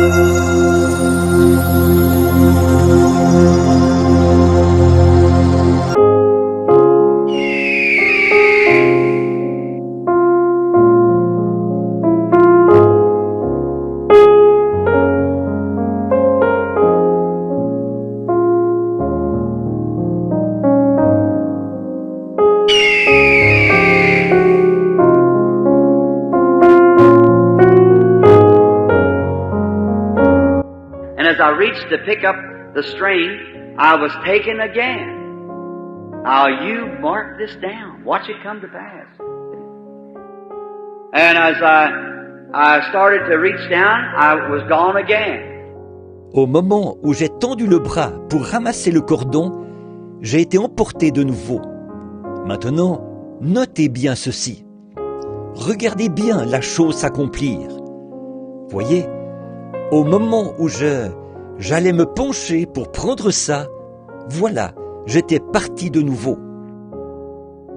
As I reached to pick up the string, I was taken again. Now you mark this down. Watch it come to pass. And as I started to reach down, I was gone again. Au moment où j'ai tendu le bras pour ramasser le cordon, j'ai été emporté de nouveau. Maintenant, notez bien ceci. Regardez bien la chose s'accomplir. Voyez, au moment où j'allais me pencher pour prendre ça, voilà, j'étais parti de nouveau.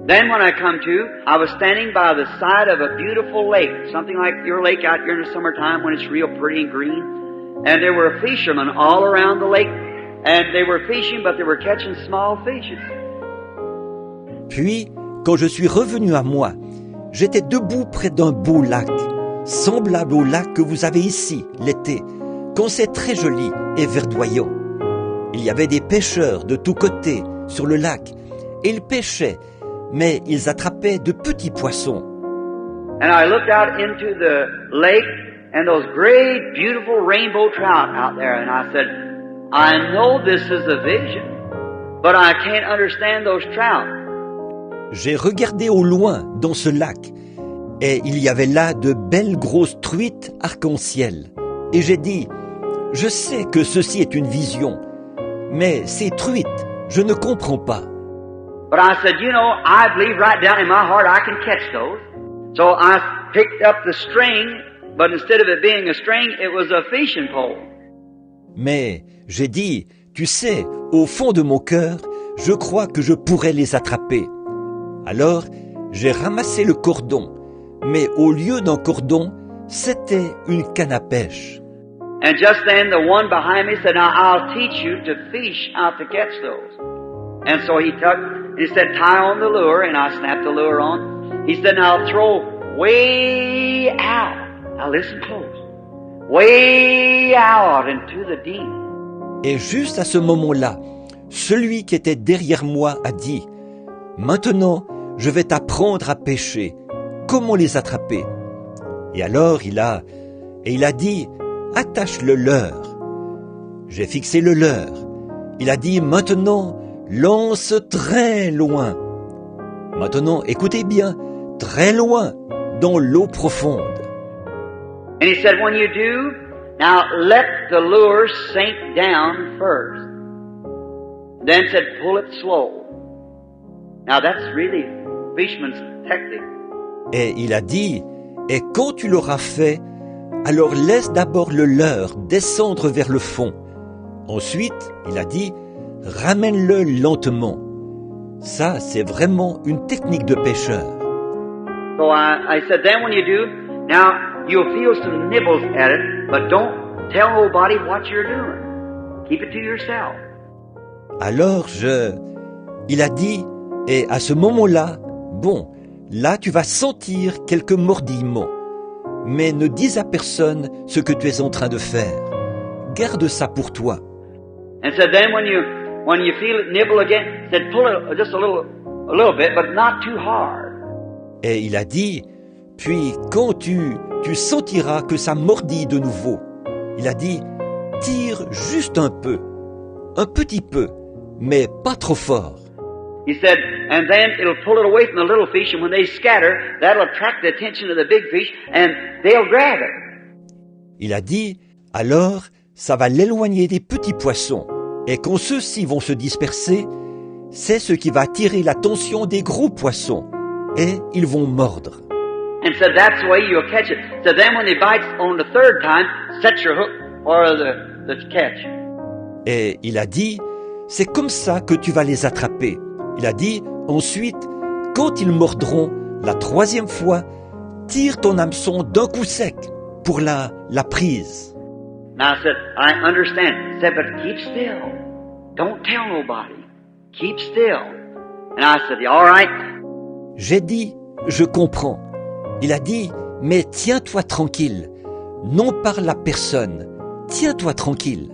Then when I come to, I was standing by the side of a beautiful lake, something like your lake out here in the summertime when it's real pretty and green. And there were fishermen all around the lake, and they were fishing, but they were catching small fishes. Puis, quand je suis revenu à moi, j'étais debout près d'un beau lac, semblable au lac que vous avez ici, l'été, quand c'est très joli et verdoyant. Il y avait des pêcheurs de tous côtés sur le lac, et ils pêchaient, mais ils attrapaient de petits poissons. And I looked out into the lake, and those great, beautiful rainbow trout out there, and I said, I know this is a vision, but I can't understand those trout. J'ai regardé au loin dans ce lac, et il y avait là de belles grosses truites arc-en-ciel. Et j'ai dit, je sais que ceci est une vision, mais ces truites, je ne comprends pas. But I said, you know, I believe right down in my heart I can catch those. So I picked up the string, but instead of it being a string, it was a fishing pole. Mais j'ai dit, tu sais, au fond de mon cœur, je crois que je pourrais les attraper. Alors, j'ai ramassé le cordon, mais au lieu d'un cordon, c'était une canne à pêche. And just then the one behind me said, now I'll teach you to fish how to catch those. And so he said, tie on the lure, and I snapped the lure on. He said, now throw way out. Now listen close. Way out into the deep. Et juste à ce moment-là, celui qui était derrière moi a dit, maintenant, je vais t'apprendre à pêcher. Comment les attraper? Et alors il a dit, attache le leurre. J'ai fixé le leurre. Il a dit, maintenant, lance très loin. Maintenant, écoutez bien, très loin, dans l'eau profonde. And he said, when you do, now let the lure sink down first. Then said, pull it slow. Now that's really fisherman's technique. Et il a dit, et quand tu l'auras fait, alors laisse d'abord le leurre descendre vers le fond. Ensuite, il a dit, ramène-le lentement. Ça, c'est vraiment une technique de pêcheur. So I said, then when you do, now you'll feel some nibbles at it, but don't tell nobody what you're doing. Keep it to yourself. Alors il a dit, et à ce moment-là, bon, là tu vas sentir quelques mordillements, mais ne dis à personne ce que tu es en train de faire. Garde ça pour toi. And so then when you feel it nibble again, said pull it just a little bit, but not too hard. Et il a dit, puis quand tu sentiras que ça mordit de nouveau, il a dit, tire juste un petit peu, mais pas trop fort. He said, and then it'll pull it away from the little fish, and when they scatter, that'll attract the attention of the big fish, and they'll grab it. Il a dit, alors, ça va l'éloigner des petits poissons, et quand ceux-ci vont se disperser, c'est ce qui va attirer l'attention des gros poissons, et ils vont mordre. And so that's the way you'll catch it. So then when they bite on the third time, set your hook or the catch. Et il a dit, c'est comme ça que tu vas les attraper. Il a dit, ensuite, quand ils mordront la troisième fois, tire ton hameçon d'un coup sec pour la prise. And I said, I understand. He said, but keep still. Don't tell nobody. Keep still. And I said, all right. J'ai dit, je comprends. Il a dit, mais tiens-toi tranquille. Non parle à personne. Tiens-toi tranquille.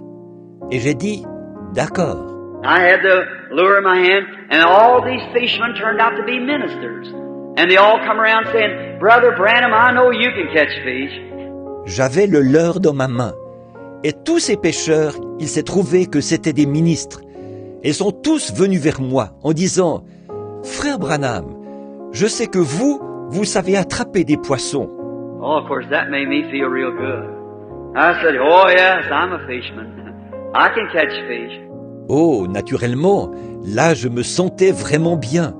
Et j'ai dit, d'accord. I had the lure in my hand, and all these fishermen turned out to be ministers. And they all come around saying, Brother Branham, I know you can catch fish. J'avais le leurre dans ma main. Et tous ces pêcheurs, il s'est trouvé que c'étaient des ministres. Et sont tous venus vers moi en disant, Frère Branham, je sais que vous savez attraper des poissons. Oh, of course, that made me feel real good. I said, oh yes, I'm a fisherman. I can catch fish. Oh, naturellement, là je me sentais vraiment bien.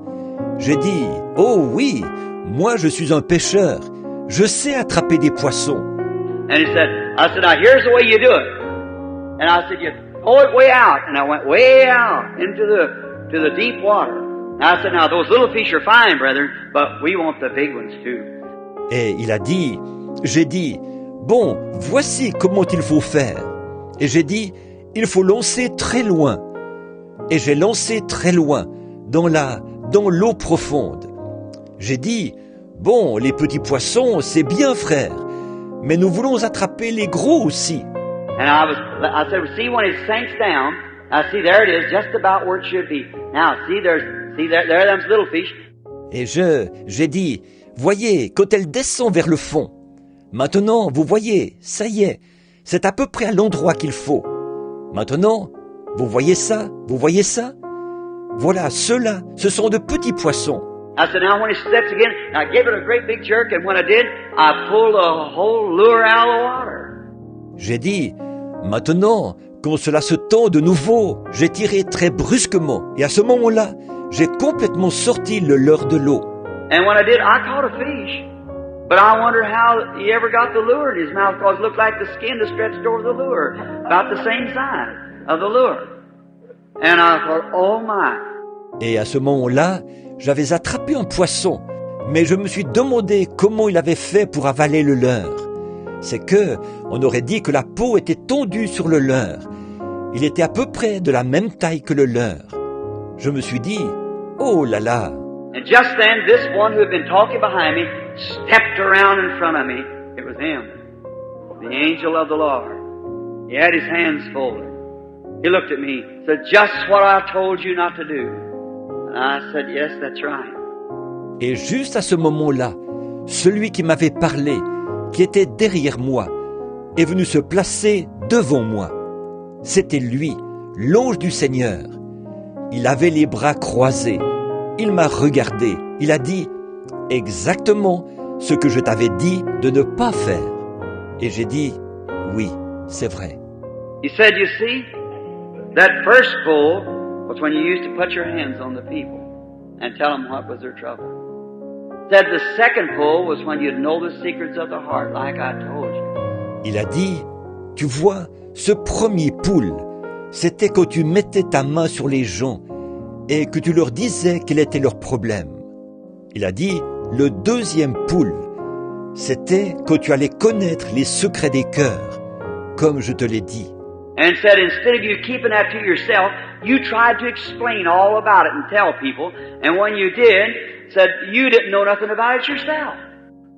J'ai dit, oh oui, moi je suis un pêcheur. Je sais attraper des poissons. And I said, now here's the way you do it. And I said, you pull it way out. And I went way out into the deep water. And I said, now those little fish are fine, brethren, but we want the big ones too. Et il a dit, j'ai dit, bon, voici comment il faut faire. Et j'ai dit, il faut lancer très loin. Et j'ai lancé très loin, dans l'eau profonde. J'ai dit, bon, les petits poissons, c'est bien, frère. Mais nous voulons attraper les gros aussi. And I said, see when it sinks down, now see there it is, just about where it should be. Now see there them little fish. Et j'ai dit, voyez, quand elle descend vers le fond. Maintenant, vous voyez, ça y est, c'est à peu près à l'endroit qu'il faut. Maintenant, vous voyez ça? Vous voyez ça? Voilà, ceux-là, ce sont de petits poissons. I said, now when it steps again, I gave it a great big jerk, and when I did, I pulled the whole lure out of the water. J'ai dit, maintenant, quand cela se tend de nouveau, j'ai tiré très brusquement, et à ce moment-là, j'ai complètement sorti le leurre de l'eau. And when I did, I caught a fish. But I wonder how he ever got the lure in his mouth, because it looked like the skin was stretched over the lure, about the same size of the lure. And I thought, oh my. Et à ce moment-là, j'avais attrapé un poisson, mais je me suis demandé comment il avait fait pour avaler le leurre. C'est que, on aurait dit que la peau était tendue sur le leurre. Il était à peu près de la même taille que le leurre. Je me suis dit, oh là là. And just then, this one who had been talking behind me stepped around in front of me. It was him, the angel of the Lord. He had his hands folded. He looked at me, said, just what I told you not to do. And I said, yes, that's right. Et juste à ce moment-là, celui qui m'avait parlé, qui était derrière moi, est venu se placer devant moi. C'était lui, l'ange du Seigneur. Il avait les bras croisés. Il m'a regardé. Il a dit exactement ce que je t'avais dit de ne pas faire. Et j'ai dit, oui, c'est vrai. He said, you see, that first pull was when you used to put your hands on the people and tell them what was their trouble. Said the second pull was when you'd know the secrets of the heart, like I told you. Il a dit, tu vois, ce premier pull, c'était quand tu mettais ta main sur les gens et que tu leur disais quel était leur problème. Il a dit, le deuxième pull, c'était quand tu allais connaître les secrets des cœurs, comme je te l'ai dit. And said, instead of you keeping that to yourself, you tried to explain all about it and tell people. And when you did, said you didn't know nothing about it yourself.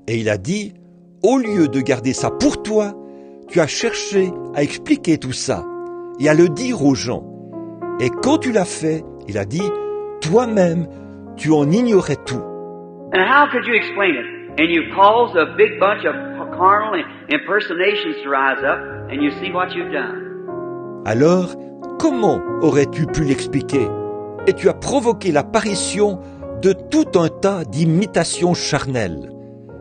Et il a dit, au lieu de garder ça pour toi, tu as cherché à expliquer tout ça et à le dire aux gens. Et quand tu l'as fait, il a dit, toi-même, tu en ignorais tout. And how could you explain it? And you caused a big bunch of carnal impersonations to rise up, and you see what you've done. Alors, comment aurais-tu pu l'expliquer? Et tu as provoqué l'apparition de tout un tas d'imitations charnelles.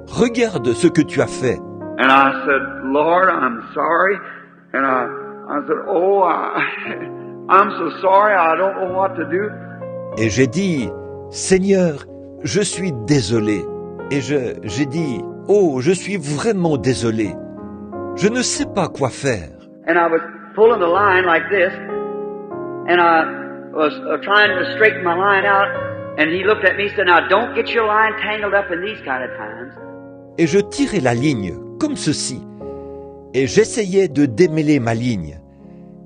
Regarde ce que tu as fait. And I said, Lord, I'm sorry. And I said, oh, I'm so sorry, I don't know what to do. Et j'ai dit, Seigneur, je suis désolé. Et j'ai dit, oh, je suis vraiment désolé. Je ne sais pas quoi faire. And I was pulling the line like this, and I was trying to straighten my line out, and he looked at me and said, now don't get your line tangled up in these kind of times. Et je tirais la ligne, comme ceci. Et j'essayais de démêler ma ligne.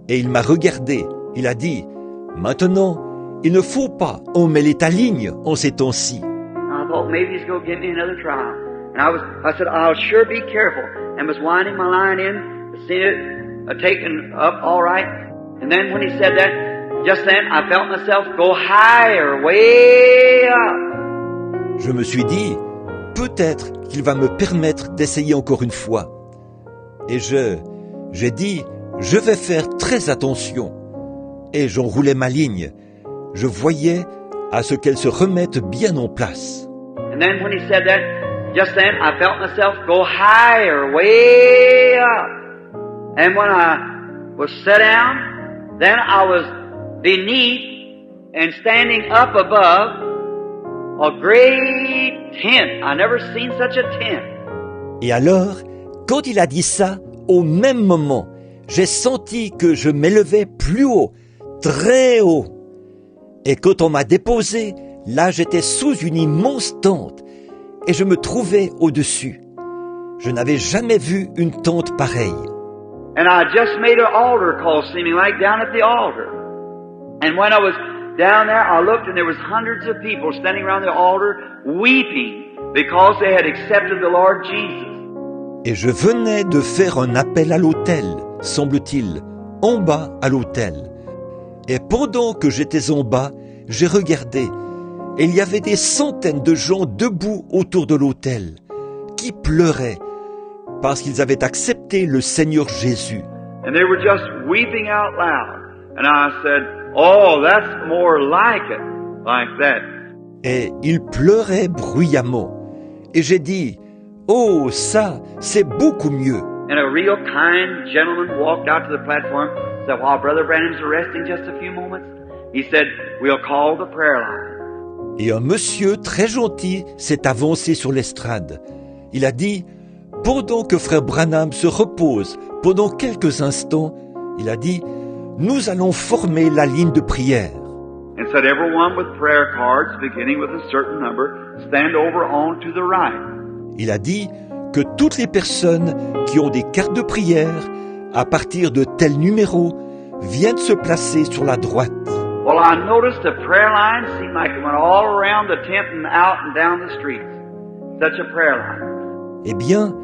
Et il m'a regardé. Il a dit, « Maintenant, il ne faut pas emmêler ta ligne en ces temps-ci. » I thought maybe he's going to give me another trial. And I said, I'll sure be careful. And was winding my line in, seeing it taken up all right. And then when he said that, just then I felt myself go higher, way up. Je me suis dit, peut-être qu'il va me permettre d'essayer encore une fois. Et j'ai dit, je vais faire très attention. Et j'enroulais ma ligne. Je voyais à ce qu'elle se remette bien en place. And then when he said that, just then I felt myself go higher, way up. And when I was set down, then I was beneath and standing up above a great tent. I never seen such a tent. Et alors, quand il a dit ça, au même moment, j'ai senti que je m'élevais plus haut, très haut. Et quand on m'a déposé, là j'étais sous une immense tente et je me trouvais au-dessus. Je n'avais jamais vu une tente pareille. And I just made an altar call, seeming like down at the altar. And when I was down there, I looked and there was hundreds of people standing around the altar weeping because they had accepted the Lord Jesus. Et je venais de faire un appel à l'autel, semble-t-il, en bas à l'autel. Et pendant que j'étais en bas, j'ai regardé, et il y avait des centaines de gens debout autour de l'autel, qui pleuraient, parce qu'ils avaient accepté le Seigneur Jésus. And they were just weeping out loud. And I said, oh, that's more like it, like that. Et ils pleuraient bruyamment. Et j'ai dit, oh, ça, c'est beaucoup mieux. And a real kind gentleman walked out to the platform, said, while Brother Branham's resting just a few moments, he said, we'll call the prayer line. Et un monsieur très gentil s'est avancé sur l'estrade. Il a dit, pendant que Frère Branham se repose pendant quelques instants, il a dit, nous allons former la ligne de prière. And said, everyone with prayer cards, beginning with a certain number, stand over on to the right. Il a dit que toutes les personnes qui ont des cartes de prière, à partir de tel numéro, viennent se placer sur la droite. Well, I noticed the prayer line seemed like it went all around the tent and out and down the streets. Such a prayer line. Eh bien,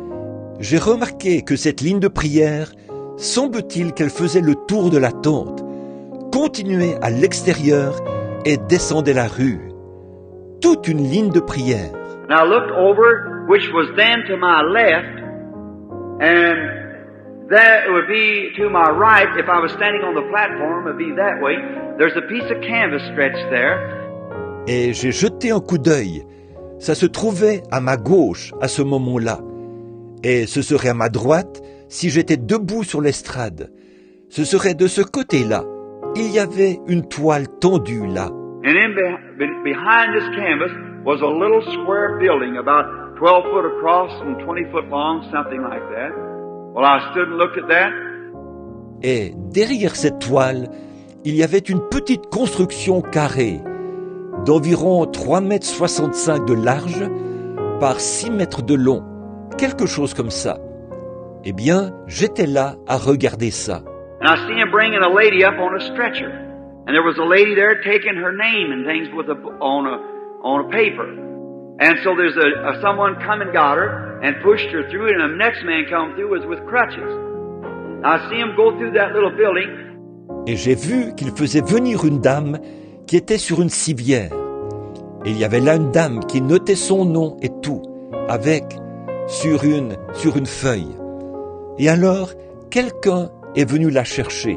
j'ai remarqué que cette ligne de prière, semble-t-il qu'elle faisait le tour de la tente, continuait à l'extérieur et descendait la rue. Toute une ligne de prière. And I looked over, which was then to my left, and that would be to my right. If I was standing on the platform, it would be that way. There's a piece of canvas stretched there. Et j'ai jeté un coup d'œil. Ça se trouvait à ma gauche à ce moment-là. Et ce serait à ma droite si j'étais debout sur l'estrade. Ce serait de ce côté-là. Il y avait une toile tendue là. And behind this canvas was a little square building about 12 foot across and 20 foot long, something like that. Well, I stood and looked at that. Et derrière cette toile, il y avait une petite construction carrée d'environ 3,65 m de large par 6 mètres de long, quelque chose comme ça. Eh bien, j'étais là à regarder ça. And I seen him bringing a lady up on a stretcher. And there was a lady there taking her name and things with on a paper. And so there's someone come and got her and pushed her through it, and the next man come through was with crutches. I see him go through that little building. Et j'ai vu qu'il faisait venir une dame qui était sur une civière. Et il y avait là une dame qui notait son nom et tout, avec, sur une feuille. Et alors, quelqu'un est venu la chercher.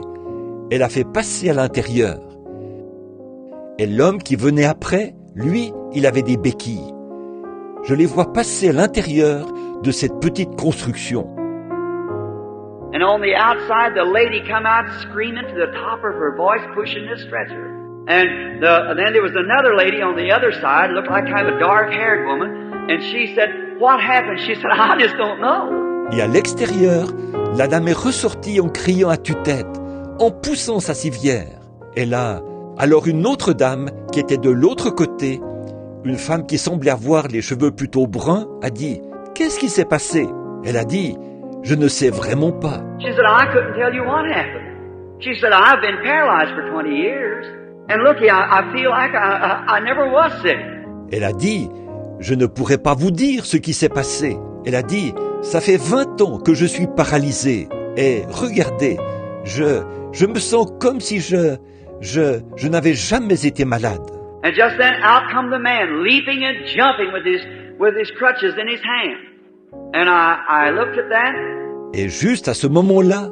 Elle l'a fait passer à l'intérieur. Et l'homme qui venait après, lui, il avait des béquilles. Je les vois passer à l'intérieur de cette petite construction. And on the outside, the lady come out screaming to the top of her voice, pushing this stretcher. And then there was another lady on the other side, looked like kind of a dark-haired woman, and she said, "What happened?" She said, "I just don't know." Et à l'extérieur, la dame est ressortie en criant à tue-tête, en poussant sa civière. Et là, alors une autre dame qui était de l'autre côté, une femme qui semblait avoir les cheveux plutôt bruns, a dit « Qu'est-ce qui s'est passé ?» Elle a dit « je ne sais vraiment pas. She said, I couldn't tell you what happened. She said, I've been paralyzed for 20 years. And looky, I feel like I never was sick. Elle a dit, je ne pourrais pas vous dire ce qui s'est passé. Elle a dit, ça fait 20 ans que je suis paralysée. Et regardez, je me sens comme si je n'avais jamais été malade. And just then out come the man, leaping and jumping with his crutches in his hand. And I looked at that. Et juste à ce moment-là,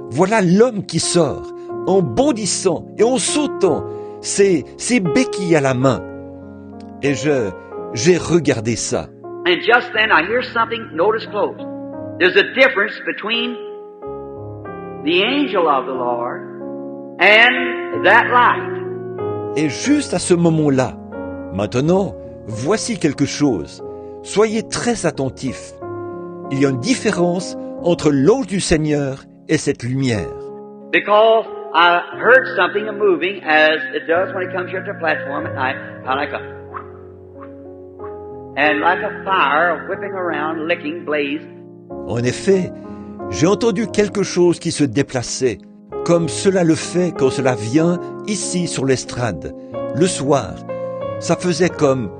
voilà l'homme qui sort, en bondissant et en sautant, ses béquilles à la main. Et j'ai regardé ça. And just then I hear something, notice close. There's a difference between the angel of the Lord and that light. Et juste à ce moment-là, maintenant, voici quelque chose. Soyez très attentifs. Il y a une différence entre l'ange du Seigneur et cette lumière. Because I heard something moving as it does when it comes here to the platform at night, kind of like a fire whipping around, licking, blaze. En effet, j'ai entendu quelque chose qui se déplaçait, comme cela le fait quand cela vient ici sur l'estrade, le soir. Ça faisait comme...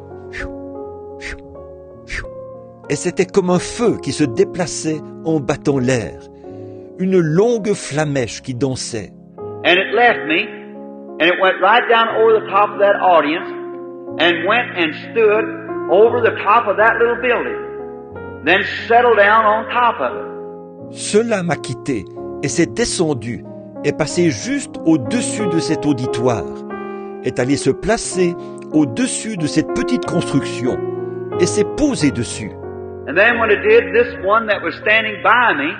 Et c'était comme un feu qui se déplaçait en battant l'air. Une longue flamèche qui dansait. And it left me, and it went right down over the top of that audience, and went and stood over the top of that little building, then settled down on top of it. Cela m'a quitté et s'est descendu, est passé juste au-dessus de cet auditoire, est allé se placer au-dessus de cette petite construction et s'est posé dessus. And then when it did, this one that was standing by me,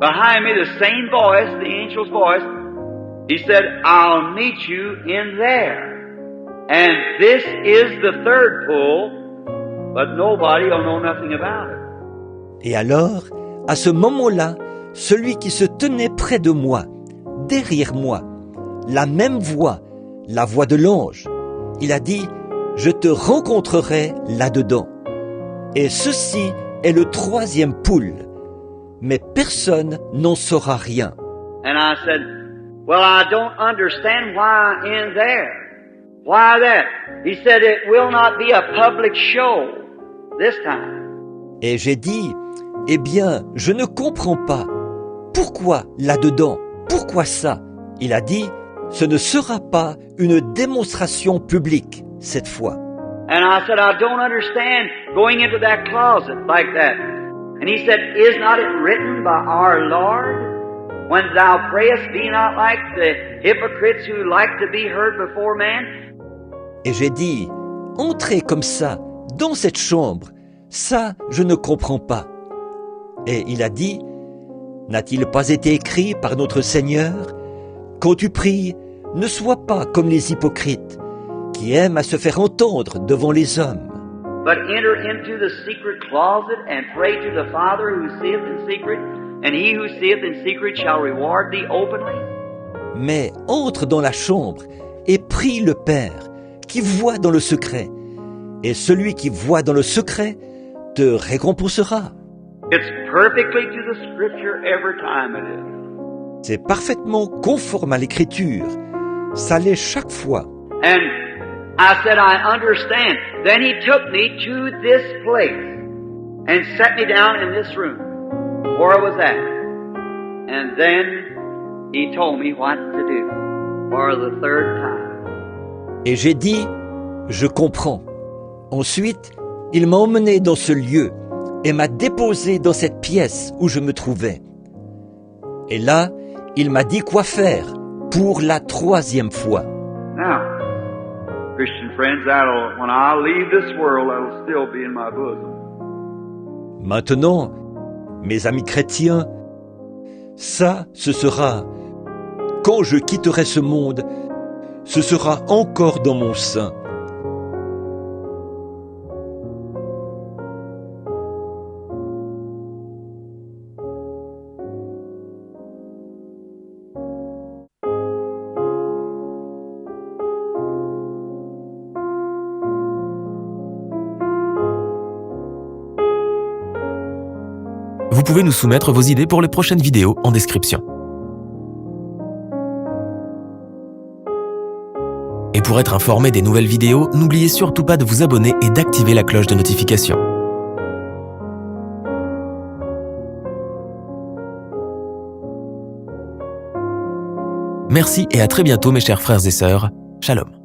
behind me, the same voice, the angel's voice, he said, I'll meet you in there. And this is the third pull, but nobody will know nothing about it. Et alors, à ce moment-là, celui qui se tenait près de moi, derrière moi, la même voix, la voix de l'ange, il a dit, je te rencontrerai là-dedans. Et ceci est le troisième poule, mais personne n'en saura rien. And I said, well, I don't understand why in there. Why that? He said, it will not be a public show this time. Et j'ai dit, eh bien, je ne comprends pas. Pourquoi là-dedans? Pourquoi ça? Il a dit, ce ne sera pas une démonstration publique cette fois. And I said, I don't understand going into that closet like that. And he said, is not it written by our Lord? When thou prayest, be not like the hypocrites who like to be heard before man. Et j'ai dit, entrez comme ça, dans cette chambre, ça je ne comprends pas. Et il a dit, n'a-t-il pas été écrit par notre Seigneur, quand tu pries, ne sois pas comme les hypocrites, qui aiment à se faire entendre devant les hommes. But enter into the secret closet and pray to the Father who seeth in secret, and he who seeth in secret shall reward thee openly. Mais entre dans la chambre et prie le Père, qui voit dans le secret, et celui qui voit dans le secret te récompensera. It's perfectly to the Scripture every time it is. C'est parfaitement conforme à l'Écriture. Ça l'est chaque fois. And I said, I understand. Then he took me to this place and set me down in this room where I was at. And then he told me what to do for the third time. Et j'ai dit, je comprends. Ensuite, il m'a emmené dans ce lieu et m'a déposé dans cette pièce où je me trouvais. Et là, il m'a dit quoi faire pour la troisième fois. Now, Christian friends, when I leave this world, that'll still be in my bosom. Maintenant, mes amis chrétiens, ça, ce sera, quand je quitterai ce monde, ce sera encore dans mon sein. Vous pouvez nous soumettre vos idées pour les prochaines vidéos en description. Et pour être informé des nouvelles vidéos, n'oubliez surtout pas de vous abonner et d'activer la cloche de notification. Merci et à très bientôt mes chers frères et sœurs. Shalom.